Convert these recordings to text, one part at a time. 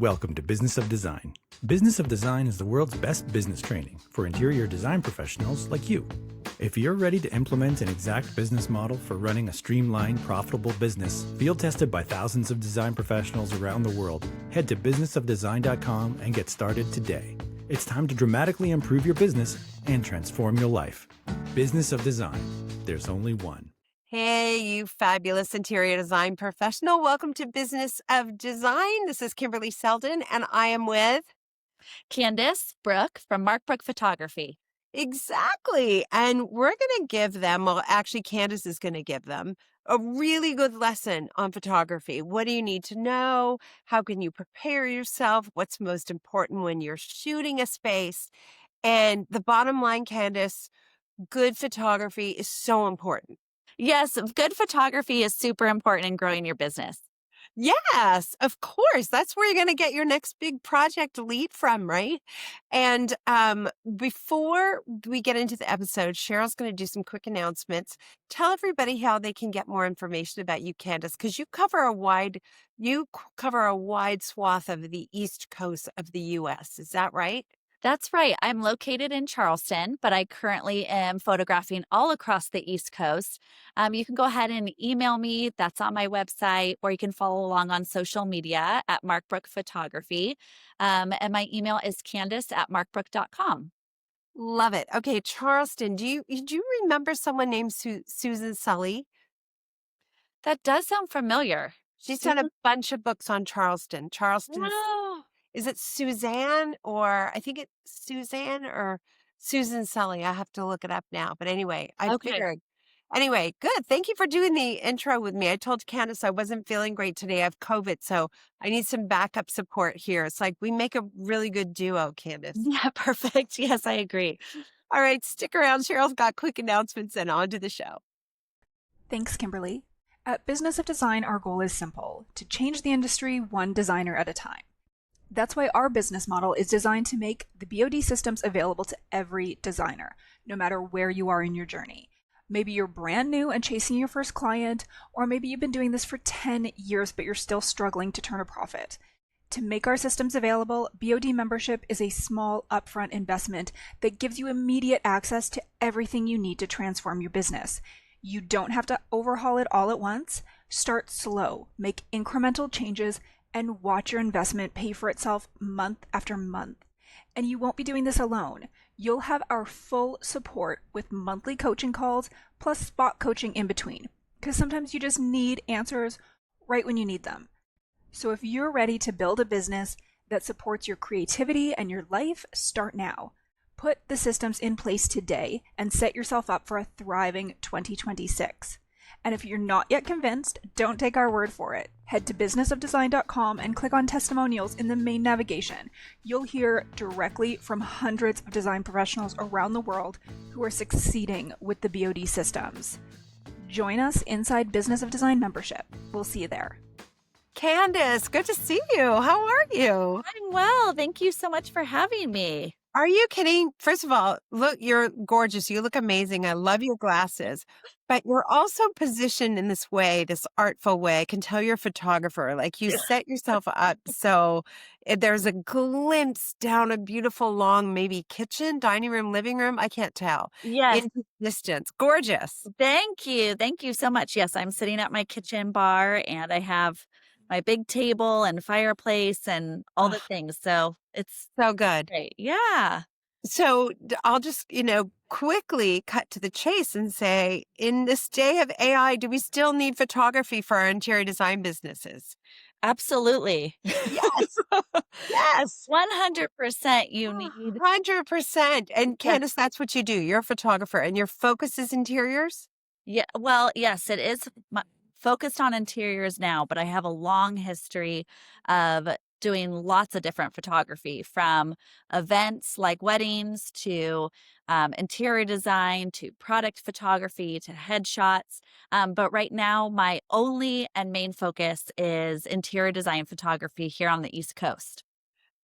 Welcome to Business of Design. Business of Design is the world's best business training for interior design professionals like you. If you're ready to implement an exact business model for running a streamlined, profitable business, field tested by thousands of design professionals around the world, head to businessofdesign.com and get started today. It's time to dramatically improve your business and transform your life. Business of Design. There's only one. Hey, you fabulous interior design professional. Welcome to Business of Design. This is Kimberley Seldon, and I am with... Candice Brooke from Mark Brooke Photography. Exactly. And we're going to give them, well, actually, Candice is going to give them a really good lesson on photography. What do you need to know? How can you prepare yourself? What's most important when you're shooting a space? And the bottom line, Candice, good photography is so important. Yes, good photography is super important in growing your business. Yes, of course. That's where you're going to get your next big project lead from, right? And before we get into the episode, Cheryl's going to do some quick announcements. Tell everybody how they can get more information about you, Candice, because you cover a wide swath of the East Coast of the U.S. Is that right? That's right. I'm located in Charleston, but I currently am photographing all across the East Coast. You can go ahead and email me. That's on my website, or you can follow along on social media at Mark Brooke Photography. And my email is candice@markbrooke.com. Love it. Okay, Charleston, do you remember someone named Susan Sully? That does sound familiar. She's done a bunch of books on Charleston. Oh. Is it Suzanne, or I think it's Suzanne or Susan Sully? I have to look it up now. But anyway, I figured. Anyway, good. Thank you for doing the intro with me. I told Candice I wasn't feeling great today. I have COVID, so I need some backup support here. It's like we make a really good duo, Candice. Yeah, perfect. Yes, I agree. All right, stick around. Cheryl's got quick announcements and on to the show. Thanks, Kimberly. At Business of Design, our goal is simple: to change the industry one designer at a time. That's why our business model is designed to make the BOD systems available to every designer, no matter where you are in your journey. Maybe you're brand new and chasing your first client, or maybe you've been doing this for 10 years, but you're still struggling to turn a profit. To make our systems available, BOD membership is a small upfront investment that gives you immediate access to everything you need to transform your business. You don't have to overhaul it all at once. Start slow, make incremental changes, and watch your investment pay for itself month after month. And you won't be doing this alone. You'll have our full support with monthly coaching calls plus spot coaching in between, because sometimes you just need answers right when you need them. So if you're ready to build a business that supports your creativity and your life, start now. Put the systems in place today and set yourself up for a thriving 2026. And if you're not yet convinced, don't take our word for it. Head to businessofdesign.com and click on testimonials in the main navigation. You'll hear directly from hundreds of design professionals around the world who are succeeding with the BOD systems. Join us inside Business of Design membership. We'll see you there. Candice, good to see you. How are you? I'm well. Thank you so much for having me. Are you kidding? First of all, look, you're gorgeous. You look amazing. I love your glasses. But you're also positioned in this way, this artful way. I can tell you're a photographer. Like you set yourself up so there's a glimpse down a beautiful long, maybe kitchen, dining room, living room. I can't tell. Yes. Into distance. Gorgeous. Thank you. Thank you so much. Yes, I'm sitting at my kitchen bar and I have my big table and fireplace and all the things. So it's so good. Great. Yeah. So I'll just, quickly cut to the chase and say, in this day of AI, do we still need photography for our interior design businesses? Absolutely. Yes. Yes. 100% you need. 100%. And Candice, that's what you do. You're a photographer and your focus is interiors? Yeah. Well, yes, it is focused on interiors now, but I have a long history of doing lots of different photography, from events like weddings to interior design to product photography to headshots. But right now, my only and main focus is interior design photography here on the East Coast.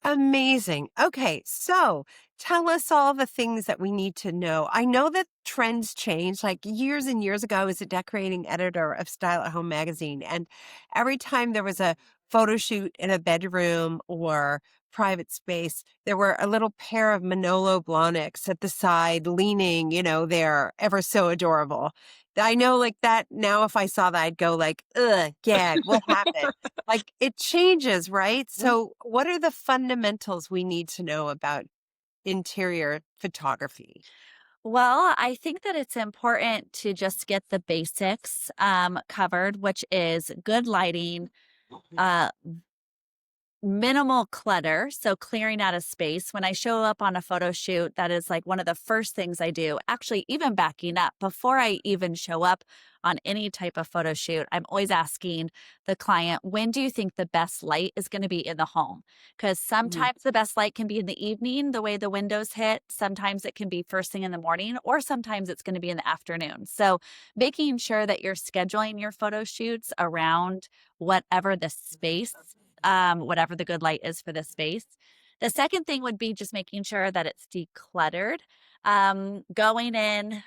Amazing. Okay, so tell us all the things that we need to know. I know that trends change. Like years and years ago, I was a decorating editor of Style at Home magazine. And every time there was a photo shoot in a bedroom or private space, there were a little pair of Manolo Blahniks at the side leaning, they're ever so adorable. I know like that now if I saw that, I'd go like, ugh, gag, what happened? Like it changes, right? So what are the fundamentals we need to know about interior photography? Well, I think that it's important to just get the basics covered, which is good lighting, uh, minimal clutter. So clearing out a space. When I show up on a photo shoot, that is like one of the first things I do. Actually, even backing up before I even show up on any type of photo shoot, I'm always asking the client, when do you think the best light is going to be in the home? Because Mhm. sometimes the best light can be in the evening, the way the windows hit. Sometimes it can be first thing in the morning, or sometimes it's going to be in the afternoon. So making sure that you're scheduling your photo shoots around whatever the space, whatever the good light is for the space. The second thing would be just making sure that it's decluttered. Going in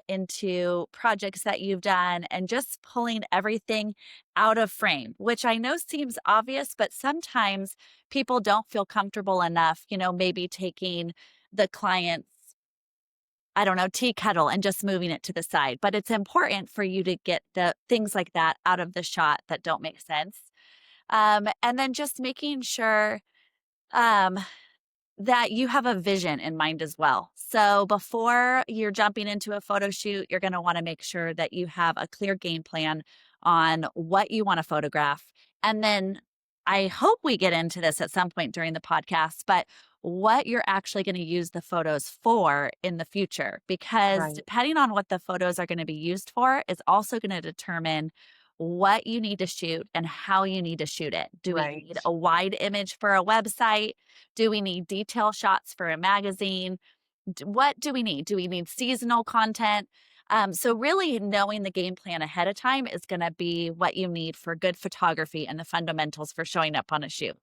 into projects that you've done and just pulling everything out of frame, which I know seems obvious, but sometimes people don't feel comfortable enough, maybe taking the client's, I don't know, tea kettle and just moving it to the side. But it's important for you to get the things like that out of the shot that don't make sense. And then just making sure um, that you have a vision in mind as well. So before you're jumping into a photo shoot, you're going to want to make sure that you have a clear game plan on what you want to photograph. And then I hope we get into this at some point during the podcast, but what you're actually going to use the photos for in the future, because Right, depending on what the photos are going to be used for is also going to determine what you need to shoot and how you need to shoot it. Do we need right. a wide image for a website? Do we need detail shots for a magazine? What do we need? Do we need seasonal content? So really knowing the game plan ahead of time is going to be what you need for good photography and the fundamentals for showing up on a shoot.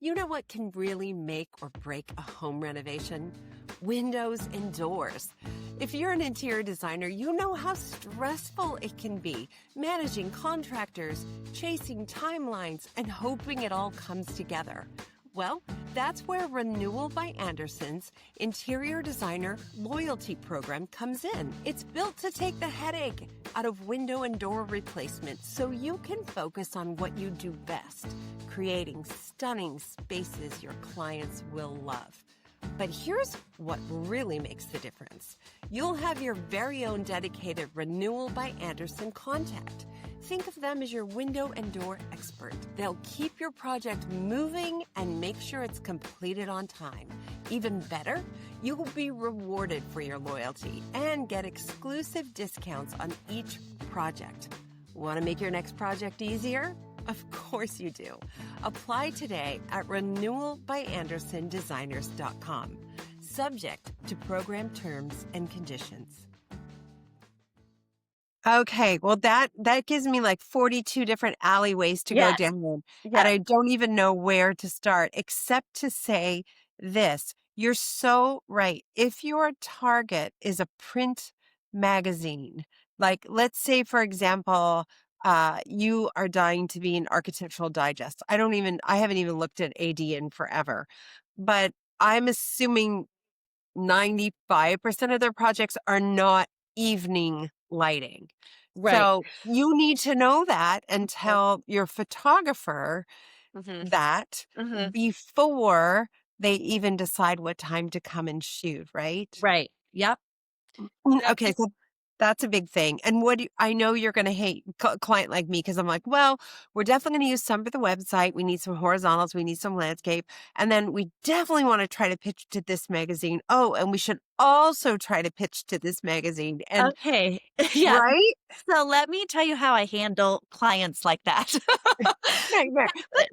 You know what can really make or break a home renovation? Windows and doors. If you're an interior designer, you know how stressful it can be managing contractors, chasing timelines, and hoping it all comes together. Well, that's where Renewal by Anderson's interior designer loyalty program comes in. It's built to take the headache out of window and door replacement so you can focus on what you do best, creating stunning spaces your clients will love. But here's what really makes the difference. You'll have your very own dedicated Renewal by Anderson contact. Think of them as your window and door expert. They'll keep your project moving and make sure it's completed on time. Even better, you'll be rewarded for your loyalty and get exclusive discounts on each project. Want to make your next project easier? Of course you do. Apply today at renewalbyandersondesigners.com. Subject to program terms and conditions. Okay, well that gives me like 42 different alleyways to go Yes. down, and Yes. I don't even know where to start except to say this. You're so right. If your target is a print magazine, like let's say for example, you are dying to be an Architectural Digest. I haven't even looked at AD in forever, but I'm assuming 95% of their projects are not evening lighting. Right. So you need to know that and tell your photographer Mm-hmm. that Mm-hmm. before they even decide what time to come and shoot, right? Right. Yep. Yep. Okay, so that's a big thing. And I know you're going to hate a client like me because I'm like, well, we're definitely going to use some for the website. We need some horizontals. We need some landscape. And then we definitely want to try to pitch to this magazine. Oh, and we should also try to pitch to this magazine. And Okay. Yeah. right? So let me tell you how I handle clients like that. Nightmare.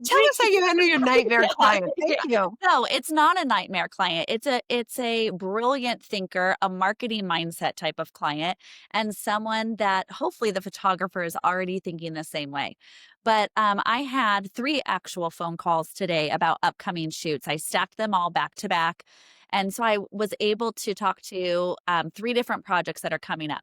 Tell us how you handle your nightmare client. Thank Yeah. you. No, it's not a nightmare client. It's a brilliant thinker, a marketing mindset type of client, and someone that hopefully the photographer is already thinking the same way. But I had 3 actual phone calls today about upcoming shoots. I stacked them all back to back. And so I was able to talk to 3 different projects that are coming up.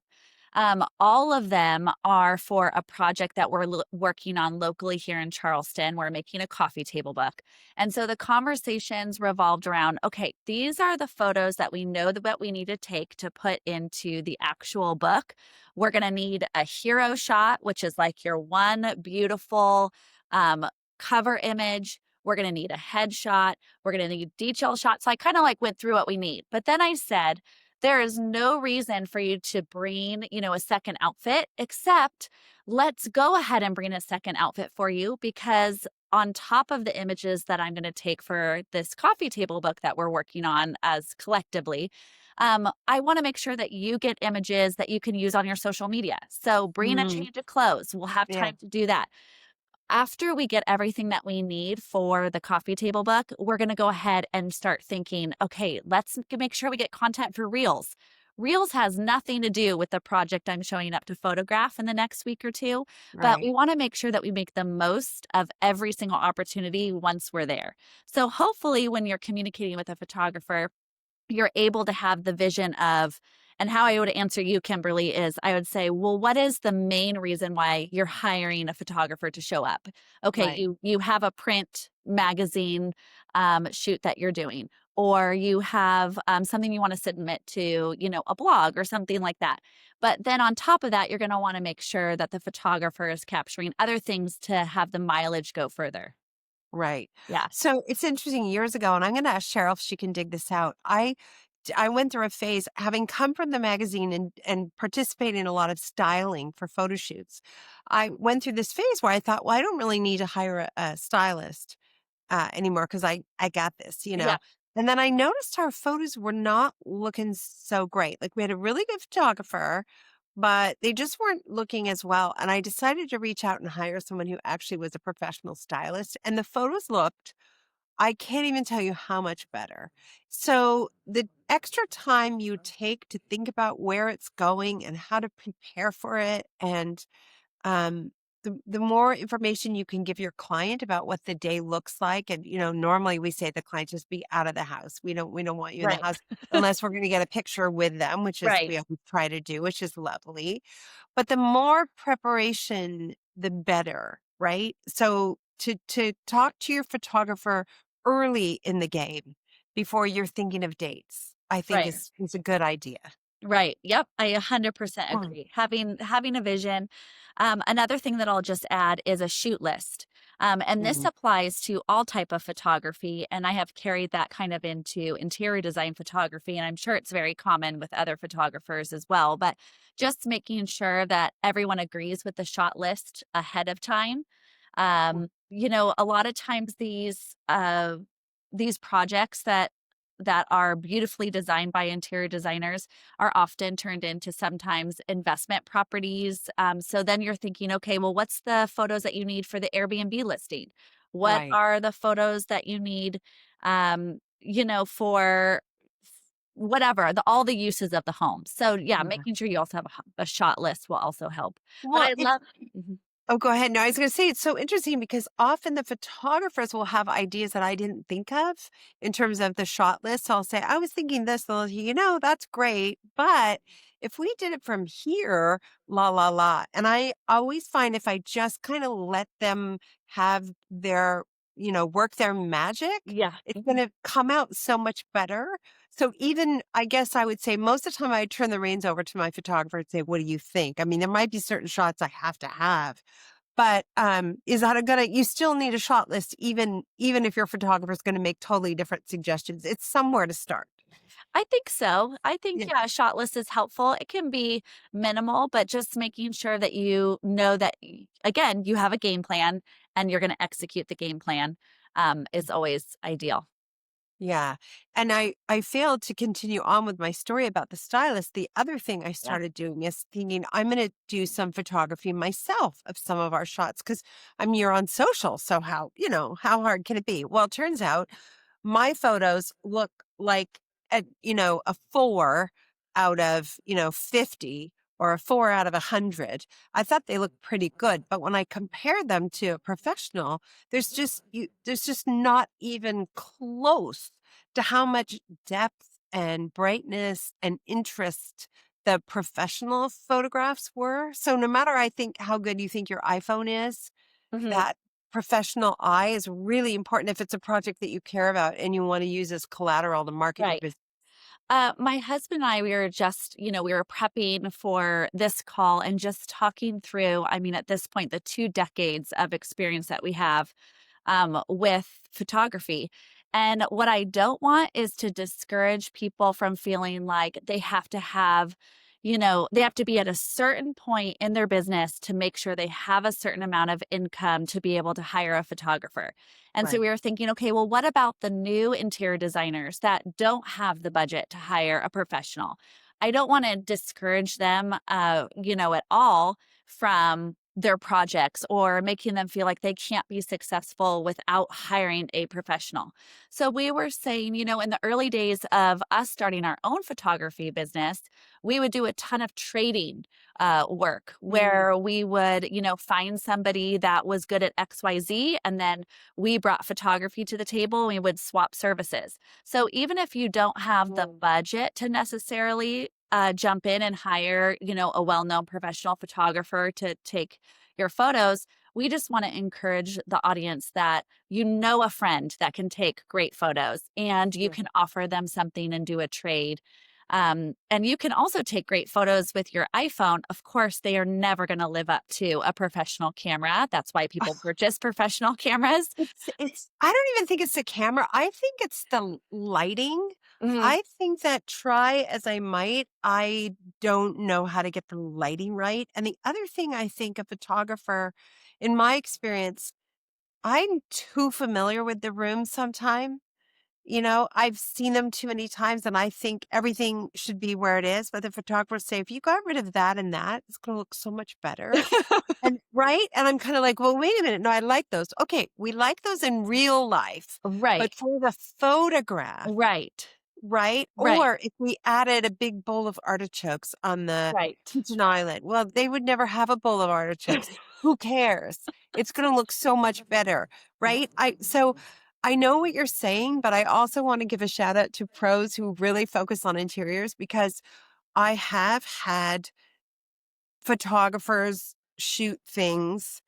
All of them are for a project that we're working on locally here in Charleston. We're making a coffee table book. And so the conversations revolved around, okay, these are the photos that we know that we need to take to put into the actual book. We're going to need a hero shot, which is like your one beautiful cover image. We're going to need a headshot. We're going to need detail shots. So I kind of like went through what we need. But then I said, there is no reason for you to bring, a second outfit, except let's go ahead and bring a second outfit for you, because on top of the images that I'm going to take for this coffee table book that we're working on as collectively, I want to make sure that you get images that you can use on your social media. So bring a change of clothes. We'll have Yeah. time to do that. After we get everything that we need for the coffee table book, we're going to go ahead and start thinking, okay, let's make sure we get content for Reels. Reels has nothing to do with the project I'm showing up to photograph in the next week or two, but Right. we want to make sure that we make the most of every single opportunity once we're there. So hopefully when you're communicating with a photographer, you're able to have the vision of, and how I would answer you, Kimberly, is I would say, well, what is the main reason why you're hiring a photographer to show up? Okay, Right. you have a print magazine shoot that you're doing, or you have something you want to submit to, a blog or something like that. But then on top of that, you're going to want to make sure that the photographer is capturing other things to have the mileage go further. Right. Yeah. So it's interesting, years ago, and I'm going to ask Cheryl if she can dig this out. I went through a phase, having come from the magazine and participate in a lot of styling for photo shoots. I went through this phase where I thought, well, I don't really need to hire a stylist anymore, because I got this, you Yeah. know. And then I noticed our photos were not looking so great. Like, we had a really good photographer, but they just weren't looking as well. And I decided to reach out and hire someone who actually was a professional stylist. And the photos looked, I can't even tell you how much better. So the extra time you take to think about where it's going and how to prepare for it, and um, the more information you can give your client about what the day looks like. And, normally we say the client just be out of the house. We don't want you in the Right. house unless we're going to get a picture with them, which is Right. we always try to do, which is lovely. But the more preparation, the better, right? So to talk to your photographer early in the game before you're thinking of dates, I think Right. is a good idea. Right. Yep. I 100% Mm. agree. Having a vision. Another thing that I'll just add is a shoot list. And this Mhm. applies to all type of photography. And I have carried that kind of into interior design photography. And I'm sure it's very common with other photographers as well. But just making sure that everyone agrees with the shot list ahead of time. A lot of times these projects that are beautifully designed by interior designers are often turned into sometimes investment properties. So then you're thinking, okay, well, what's the photos that you need for the Airbnb listing? What Right. are the photos that you need, for whatever, all the uses of the home? So yeah, Yeah. making sure you also have a shot list will also help. But Well, I it's love, Mhm. Oh, go ahead. No, I was going to say it's so interesting because often the photographers will have ideas that I didn't think of in terms of the shot list. So I'll say, I was thinking this, they'll, that's great. But if we did it from here, la, la, la. And I always find if I just kind of let them have their, work their magic, Yeah. it's going to come out so much better. So even, I guess I would say most of the time I turn the reins over to my photographer and say, what do you think? I mean, there might be certain shots I have to have, but, is that a good you still need a shot list even if your photographer is gonna make totally different suggestions. It's somewhere to start. I think so. I think, Yeah. yeah, a shot list is helpful. It can be minimal, but just making sure that you know that, again, you have a game plan and you're going to execute the game plan is always ideal. Yeah. And I failed to continue on with my story about the stylist. The other thing I Yeah. started doing is thinking I'm going to do some photography myself of some of our shots, because you're on social. So how hard can it be? Well, it turns out my photos look like a 4 out of, 50, or a 4 out of 100. I thought they looked pretty good, but when I compared them to a professional, there's just not even close to how much depth and brightness and interest the professional photographs were. So no matter, I think, how good you think your iPhone is, Mhm. that professional eye is really important if it's a project that you care about and you want to use as collateral to market your Right. business. My husband and I, we were just, we were prepping for this call and just talking through, I mean, at this point, the 2 decades of experience that we have with photography. And what I don't want is to discourage people from feeling like they have to have, they have to be at a certain point in their business to make sure they have a certain amount of income to be able to hire a photographer. And so Right. we were thinking, okay, well, what about the new interior designers that don't have the budget to hire a professional? I don't want to discourage them, at all from their projects or making them feel like they can't be successful without hiring a professional. So we were saying, in the early days of us starting our own photography business, we would do a ton of trading work Mm. where we would, find somebody that was good at XYZ, and then we brought photography to the table and we would swap services. So even if you don't have the Mm. budget to necessarily jump in and hire, a well-known professional photographer to take your photos, we just want to encourage the audience that a friend that can take great photos and you Sure. can offer them something and do a trade. And you can also take great photos with your iPhone. Of course, they are never going to live up to a professional camera. That's why people purchase professional cameras. It's I don't even think it's the camera. I think it's the lighting. Mhm. I think that try as I might, I don't know how to get the lighting right. And the other thing, I think a photographer, in my experience, I'm too familiar with the room sometime. I've seen them too many times and I think everything should be where it is. But the photographers say, if you got rid of that and that, it's going to look so much better. And right? And I'm kinda like, "Well, wait a minute. No, I like those." Okay, we like those in real life, Right, but for the photograph, right, right? right, Or if we added a big bowl of artichokes on the right. kitchen island, well, they would never have a bowl of artichokes. Who cares? It's gonna look so much better, right? I know what you're saying, but I also wanna give a shout out to pros who really focus on interiors because I have had photographers shoot things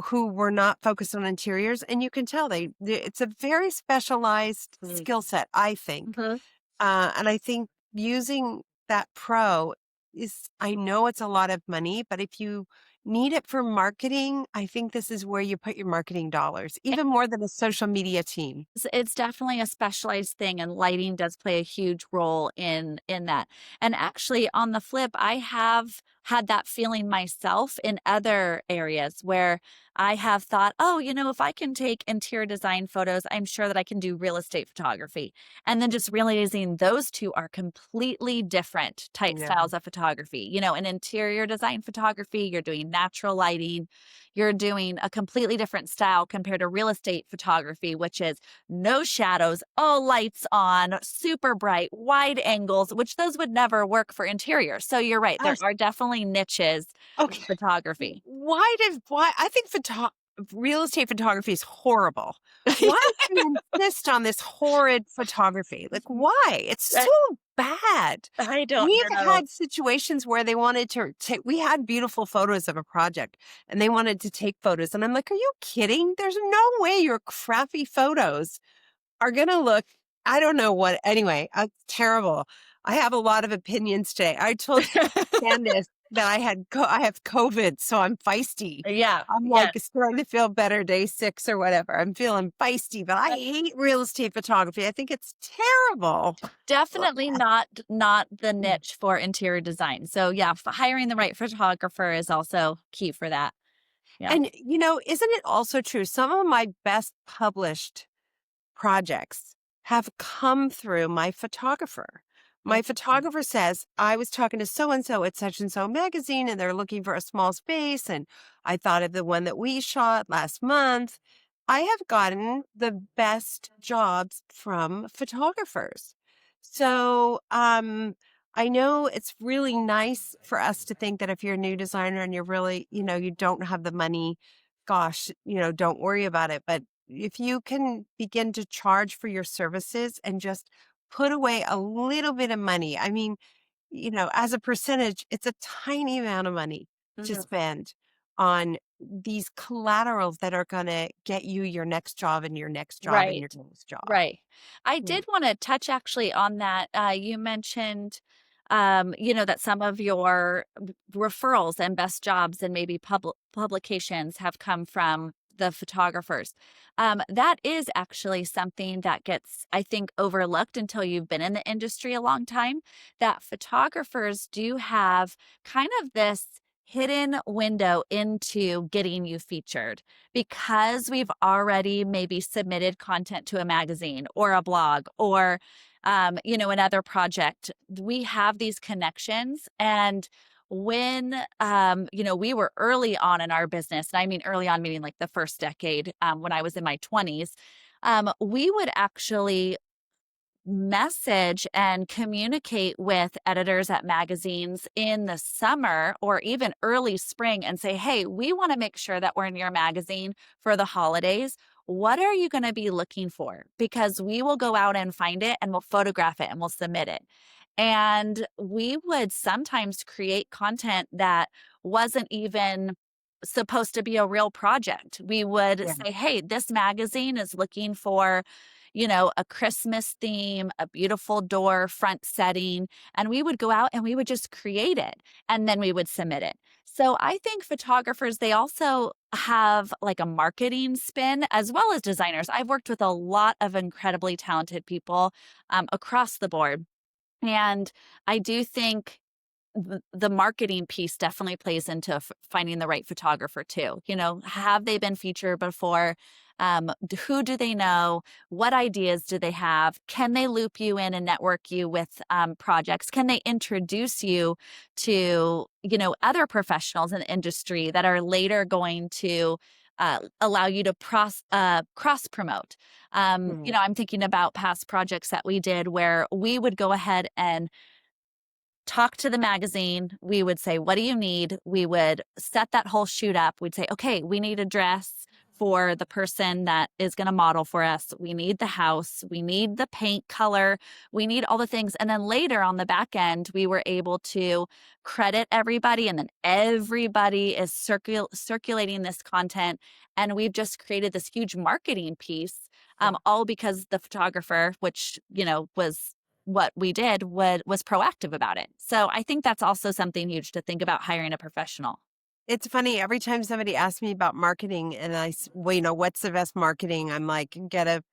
who were not focused on interiors, and you can tell it's a very specialized Mm. skill set, I think. Mhm. And I think using that pro is, I know it's a lot of money, but if you need it for marketing, I think this is where you put your marketing dollars, even more than a social media team. It's definitely a specialized thing, and lighting does play a huge role in that. And actually, on the flip, I have had that feeling myself in other areas where I have thought, oh, if I can take interior design photos, I'm sure that I can do real estate photography. And then just realizing those two are completely different I type know. styles of photography. In interior design photography, you're doing natural lighting, you're doing a completely different style compared to real estate photography, which is no shadows, all lights on, super bright, wide angles, which those would never work for interiors. So you're right. There Gosh, are definitely niches in okay. photography. Why I think real estate photography is horrible. Why do you insist on this horrid photography? Like, why? It's I so bad. I don't We've know. had situations where they wanted to take, we had beautiful photos of a project and they wanted to take photos. And I'm like, are you kidding? There's no way your crappy photos are going to look, I don't know what, anyway, terrible. I have a lot of opinions today. I told Candice that I have COVID, so I'm feisty. Yeah, I'm like yes. starting to feel better day 6 or whatever. I'm feeling feisty, but I hate real estate photography. I think it's terrible. Definitely not the niche for interior design. So yeah, hiring the right photographer is also key for that. Yeah. And isn't it also true? Some of my best published projects have come through my photographer. My Mhm. photographer says, I was talking to so and so at such and so magazine, and they're looking for a small space. And I thought of the one that we shot last month. I have gotten the best jobs from photographers. So, I know it's really nice for us to think that if you're a new designer and you're really, you don't have the money, gosh, don't worry about it. But if you can begin to charge for your services and just put away a little bit of money. I mean, as a percentage, it's a tiny amount of money to Mhm. spend on these collaterals that are going to get you your next job and your next job and Right. your next job. Right. I Mm. did want to touch actually on that. You mentioned, that some of your referrals and best jobs and maybe publications have come from the photographers. That is actually something that gets, I think, overlooked until you've been in the industry a long time. That photographers do have kind of this hidden window into getting you featured because we've already maybe submitted content to a magazine or a blog or another project. We have these connections. And when we were early on in our business, and I mean early on meaning like the first decade, when I was in my 20s, we would actually message and communicate with editors at magazines in the summer or even early spring and say, hey, we want to make sure that we're in your magazine for the holidays. What are you going to be looking for? Because we will go out and find it and we'll photograph it and we'll submit it. And we would sometimes create content that wasn't even supposed to be a real project. We would Yeah. say, hey, this magazine is looking for a Christmas theme, a beautiful door front setting. And we would go out and we would just create it and then we would submit it. So I think photographers, they also have like a marketing spin as well as designers. I've worked with a lot of incredibly talented people across the board. And I do think the marketing piece definitely plays into finding the right photographer too. Have they been featured before? Who do they know? What ideas do they have? Can they loop you in and network you with projects? Can they introduce you to, other professionals in the industry that are later going to allow you to cross promote? Mhm. I'm thinking about past projects that we did where we would go ahead and talk to the magazine. We would say, what do you need? We would set that whole shoot up. We'd say, okay, we need a dress for the person that is going to model for us. We need the house. We need the paint color. We need all the things. And then later on the back end, we were able to credit everybody. And then everybody is circulating this content. And we've just created this huge marketing piece, all because the photographer, which, was what we did was proactive about it. So I think that's also something huge to think about hiring a professional. It's funny, every time somebody asks me about marketing and well, what's the best marketing? I'm like, get a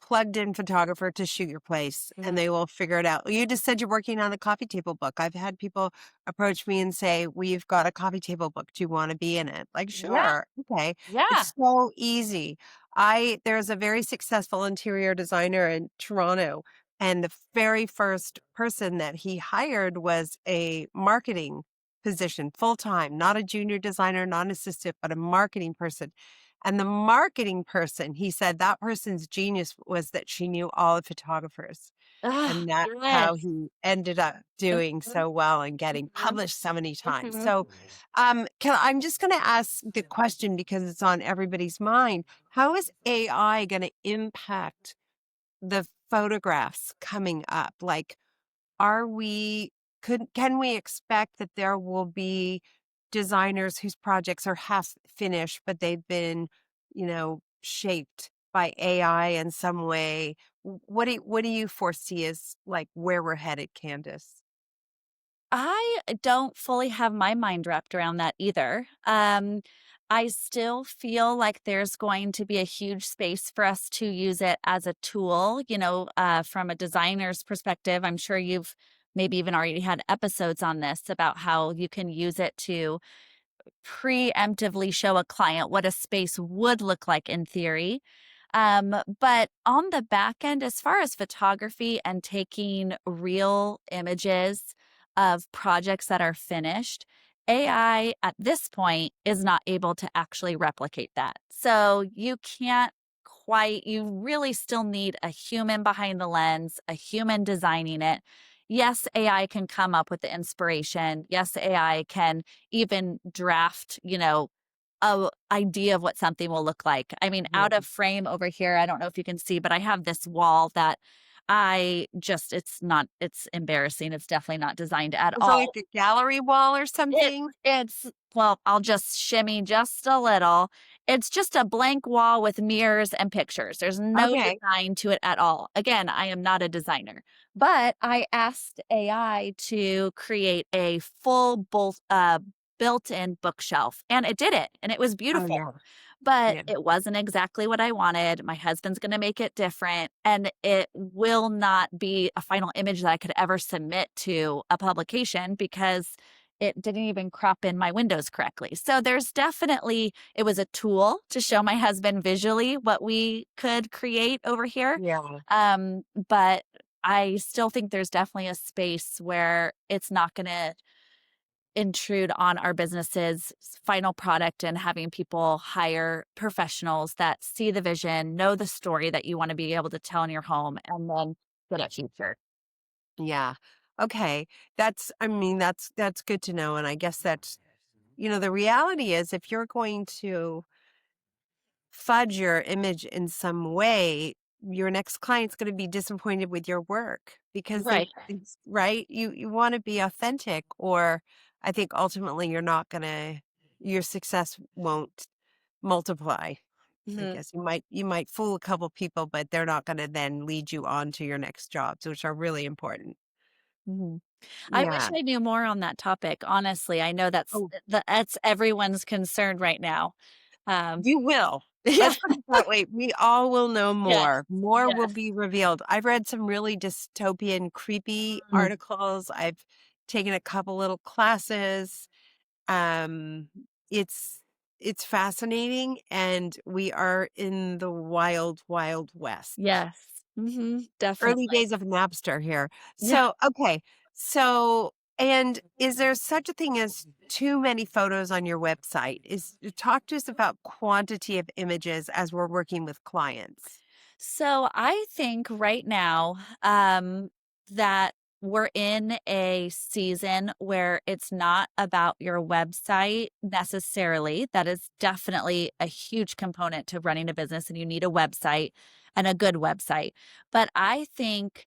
plugged in photographer to shoot your place and Mhm. they will figure it out. You just said you're working on the coffee table book. I've had people approach me and say, we've got a coffee table book. Do you want to be in it? Like, Yeah. sure. Okay. Yeah. It's so easy. There's a very successful interior designer in Toronto. And the very first person that he hired was a marketing position full time, not a junior designer, not an assistant, but a marketing person. And the marketing person, he said that person's genius was that she knew all the photographers. Ah, And that's how yes. he ended up doing Mhm, so well and getting mhm, published so many times. mhm. So, I'm just going to ask the question because it's on everybody's mind. How is AI going to impact the photographs coming up? Like, are we can we expect that there will be designers whose projects are half finished, but they've been, shaped by AI in some way? What do you foresee as like where we're headed, Candice? I don't fully have my mind wrapped around that either. I still feel like there's going to be a huge space for us to use it as a tool, from a designer's perspective. I'm sure you've maybe even already had episodes on this about how you can use it to preemptively show a client what a space would look like in theory. But on the back end, as far as photography and taking real images of projects that are finished, AI at this point is not able to actually replicate that. So you really still need a human behind the lens, a human designing it. Yes, AI can come up with the inspiration. Yes, AI can even draft, a idea of what something will look like. I mean, out Mhm. of frame over here, I don't know if you can see, but I have this wall that it's embarrassing. It's definitely not designed at Is it all. like a gallery wall or It something? well, I'll just shimmy just a little. It's just a blank wall with mirrors and pictures. There's no Okay. design to it at all. Again, I am not a designer, but I asked AI to create a full built-in bookshelf, and it did it, and it was Oh, beautiful. yeah. But Yeah. it wasn't exactly what I wanted. My husband's going to make it different, and it will not be a final image that I could ever submit to a publication because it didn't even crop in my windows correctly. So there's definitely, it was a tool to show my husband visually what we could create over here. Yeah. But I still think there's definitely a space where it's not going to intrude on our business's final product, and having people hire professionals that see the vision, know the story that you want to be able to tell in your home, and then get it featured. Yeah. Okay. That's good to know. And I guess the reality is if you're going to fudge your image in some way, your next client's going to be disappointed with your work because Right. right. You want to be authentic, or I think ultimately your success won't multiply. I Mhm. guess you might fool a couple people, but they're not going to then lead you on to your next jobs, which are really important. Mhm. I wish Yeah. I knew more on that topic. Honestly, I know Oh, that's everyone's concern right now. Um, you will. yeah. Let's put it that way. We all will know Yes. more. More will Yes. be revealed. I've read some really dystopian, creepy Mm. articles. I've taken a couple little classes. Um, it's it's fascinating, and we are in the wild, wild west. Yes. Early Definitely. days of Napster here. Yeah. So, okay. So, and is there such a thing as too many photos on your website? Talk to us about quantity of images as we're working with clients. So I think right now that we're in a season where it's not about your website necessarily. That is definitely a huge component to running a business, and you need a website and a good website. But I think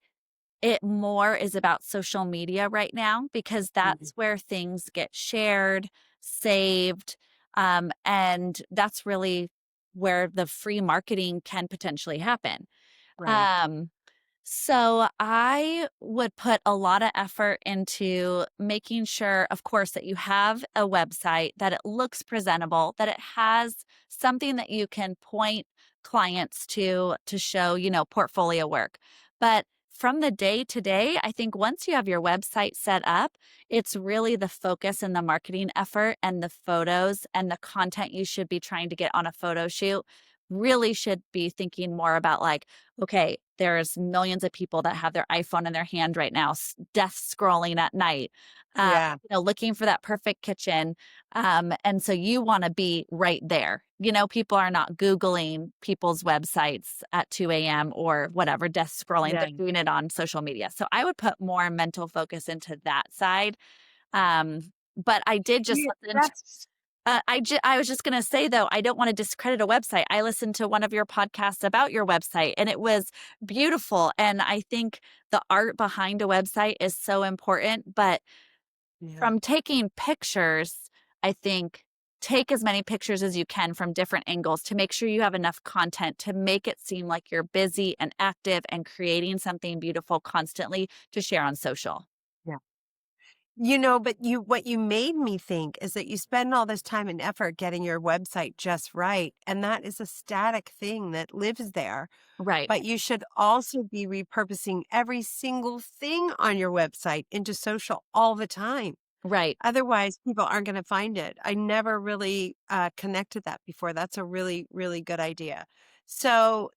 it more is about social media right now because Mhm. that's where things get shared, saved, and that's really where the free marketing can potentially happen. Right. Um, so I would put a lot of effort into making sure, of course, that you have a website, that it looks presentable, that it has something that you can point clients to show, portfolio work. But from the day to day, I think once you have your website set up, it's really the focus and the marketing effort and the photos and the content you should be trying to get on a photo shoot really should be thinking more about like, okay, there's millions of people that have their iPhone in their hand right now, death scrolling at night, Yeah. looking for that perfect kitchen. And so you want to be right there. People are not Googling people's websites at 2 a.m. or whatever, death scrolling. Yeah. They're doing it on social media. So I would put more mental focus into that side. But I did just Yeah, listen to that's I was just gonna say though, I don't want to discredit a website. I listened to one of your podcasts about your website, and it was beautiful. And I think the art behind a website is so important. But yeah. from taking pictures, I think take as many pictures as you can from different angles to make sure you have enough content to make it seem like you're busy and active and creating something beautiful constantly to share on social. Yeah. But what you made me think is that you spend all this time and effort getting your website just right, and that is a static thing that lives there. Right, But you should also be repurposing every single thing on your website into social all the time. right. Otherwise, people aren't going to find it. I never really connected that before. That's a really, really good idea. So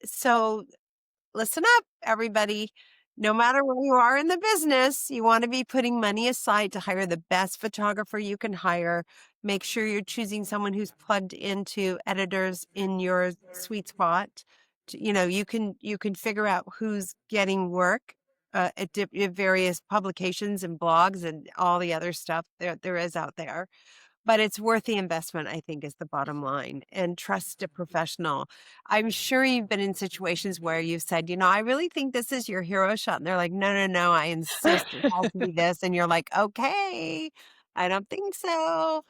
listen up, everybody. No matter where you are in the business, you want to be putting money aside to hire the best photographer you can hire. Make sure you're choosing someone who's plugged into editors in your sweet spot. You can figure out who's getting work at various publications and blogs and all the other stuff there is out there. But it's worth the investment, I think, is the bottom line. And trust a professional. I'm sure you've been in situations where you've said, I really think this is your hero shot. And they're like, no, no, no, I insist it has to be this. And you're like, okay, I don't think so.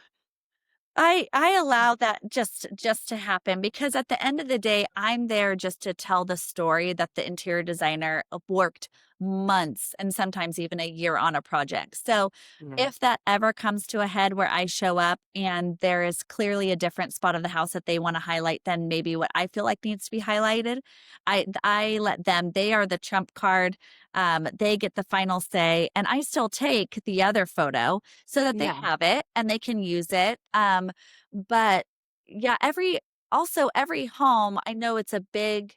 I allow that just to happen because at the end of the day, I'm there just to tell the story that the interior designer worked months and sometimes even a year on a project. So Yeah. if that ever comes to a head where I show up and there is clearly a different spot of the house that they want to highlight than maybe what I feel like needs to be highlighted, I let them, they are the trump card. They get the final say, and I still take the other photo so that they Yeah. have it and they can use it. But yeah, every home, I know it's a big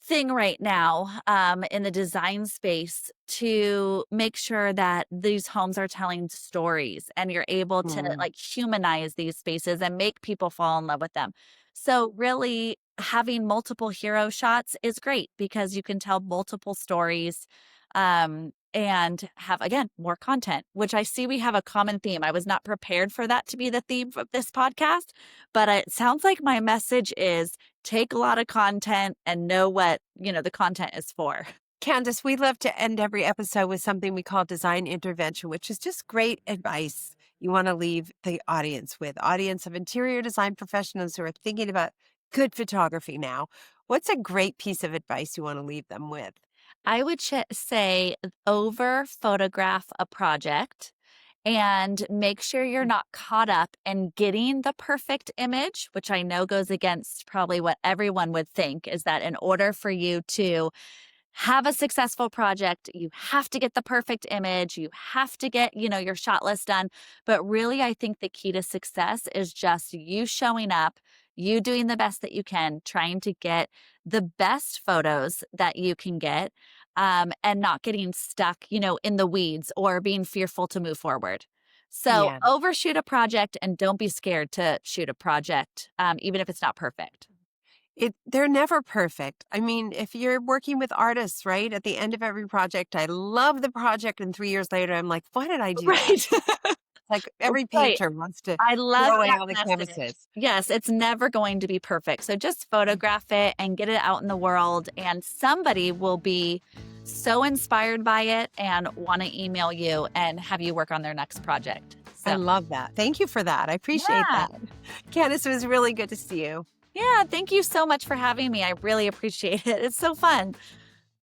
thing right now in the design space to make sure that these homes are telling stories and you're able to Mm. like humanize these spaces and make people fall in love with them. So really having multiple hero shots is great because you can tell multiple stories and have again more content, which I see we have a common theme. I was not prepared for that to be the theme of this podcast, but it sounds like my message is take a lot of content and know what, the content is for. Candice, we love to end every episode with something we call design intervention, which is just great advice you want to leave the audience with. Audience of interior design professionals who are thinking about good photography now. What's a great piece of advice you want to leave them with? I would say over photograph a project and make sure you're not caught up in getting the perfect image, which I know goes against probably what everyone would think is that in order for you to have a successful project, you have to get the perfect image, you have to get, your shot list done. But really, I think the key to success is just you showing up, you doing the best that you can, trying to get the best photos that you can get, and not getting stuck, in the weeds or being fearful to move forward. So Yeah. overshoot a project and don't be scared to shoot a project, even if it's not perfect. They're never perfect. I mean, if you're working with artists, right? At the end of every project, I love the project. And 3 years later, I'm like, why did I do that? Right. Like every Right. painter wants to I love throw away that all the message. canvases. Yes, it's never going to be perfect. So just photograph it and get it out in the world, and somebody will be so inspired by it and want to email you and have you work on their next project. I So, love that. Thank you for that. I appreciate yeah. that. Candice, it was really good to see you. Yeah, thank you so much for having me. I really appreciate it. It's so fun.